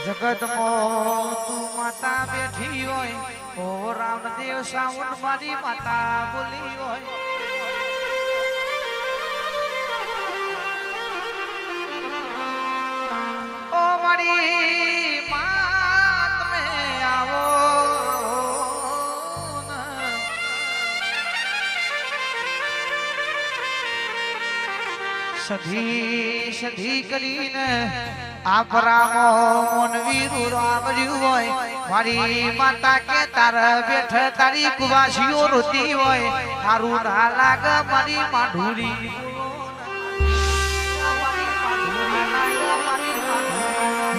જગત માં તું માતા બેઠી હોય ઓ રામદેવ સાવન મારી માતા બોલી હોય ઓ મારી માત મે આવો સધી સધી કરીને આપરામો મોનવીરુ રામર્યું હોય મારી માતા કે તાર બેઠ તારી કુવાસીઓ રોતી હોય તારું ના લાગ મારી માઢુરી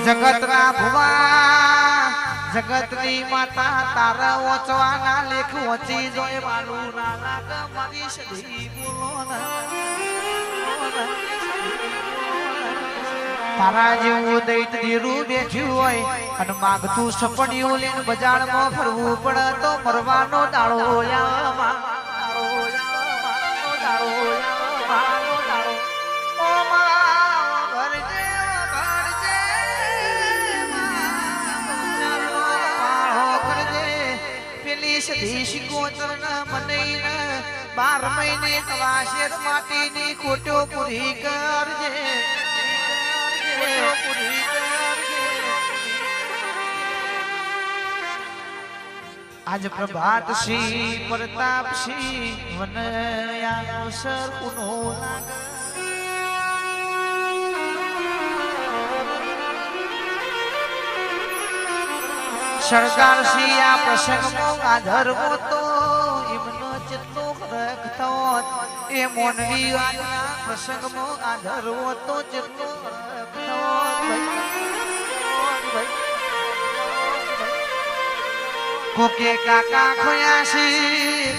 જગત ના ભુવા જગત ની માતા તારા ઓચવાના લેખ ઓચી જોય મારું ના લાગ મારી સધી બોલો તારા જેવું દૈત દીરું બેઠ્યું હોય અને માગતું સપડિયું લઈને બજારમાં ફરવું પડે તો મરવાનો દાડો પેલી સધી શિકોતર મને 12 મહિને કવાશેર માટીની કોટો પૂરી કરજે આજ પ્રભાત શ્રી પ્રતાપ શ્રી વનયાનો સર પુનો સરકાર શ્રી આ પ્રસંગમાં આધર્મો તો એમનો જેટલો ફરક થયો એ મોનવી વાળા પ્રસંગમાં આધર્મો તો જેટલો ફરક થયો કોકે કાકા ખોયા છે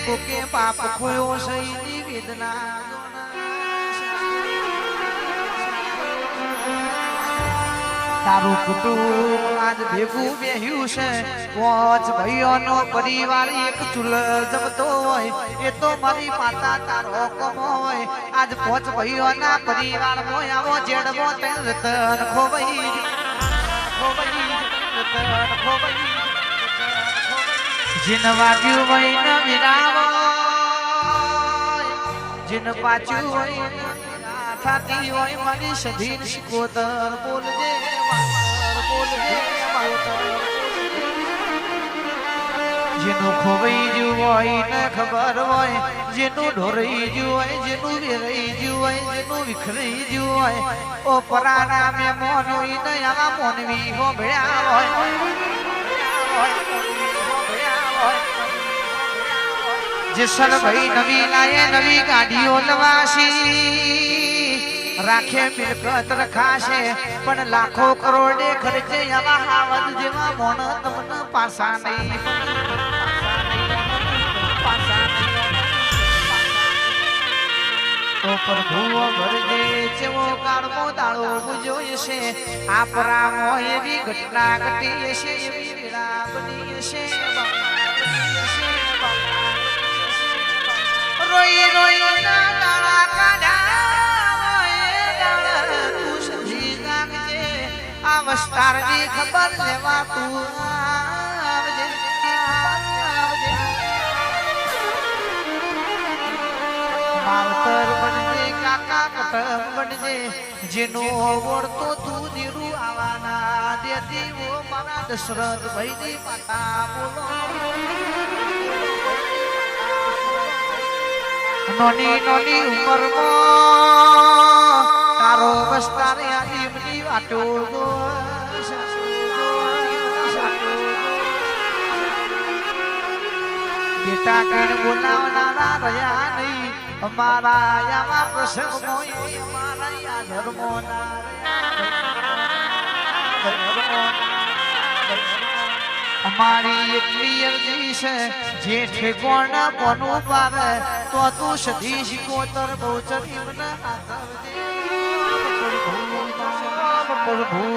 કોકે બાપ ખોયો છે એની વેદના તારું કુટુંબ આજ ભેગું બેહ્યું છે પાંચ ભાઈઓનો પરિવાર એક ચૂલ જમતો હોય એ તો મારી માતા તારો કમો હોય આજ પાંચ ભાઈઓના પરિવાર હોય આવો જેડમો તેલ રતન ખોવાઈ જીન વાગ્યું હોય ન વિરાવો જીન પાછું હોય થાતી હોય મારી સધી શિકોતર બોલજે જેનું ખોવાઈ ગયું હોય ને ખબર હોય જેનું ઢોરાઈ ગયું હોય જેનું વેરાઈ ગયું હોય જેનું વિખરાઈ ગયું હોય ઓ પરાના મેમોન હોય ને આવા મોનવી હોભળ્યા હોય જેસલ ભાઈ નવી લાયે નવી ગાડીઓ લવાસી રાખે મિલકત રખાશે પણ લાખો કરોડે ખર્ચે આવા હાવદ જેવા મોણ તમને પાસા નહીં તો પ્રભુ ભરજે જેવો કાળમો દાડો જોઈ છે આપરામો એવી ઘટના ઘટી છે એવી વેળા બની છે રોઈ રોઈ ના દાડા કાઢ્યા તું સમજી નાખજે આ વસ્તારની ખબર લેવા તું આવજે માવતર બનજે કાકા કટમ બનજે જેનો ઓળતો તું દીરું આવવાના દેતી ઓ મારા દશરથ ભાઈની માતા બોલો નોની નોની ઉંમરમાં તારો વસ્તારે આદિમની વાટો બેટા કણ બોલાવનારા રહ્યા નહીં અમારા આવા પ્રસંગમાં અમારા ધર્મો અમારી એટલી અરજી છે જે ઠેકોણ બનવું પાવે તો તું સધી શિકોતર બહુચરી મને પ્રભુ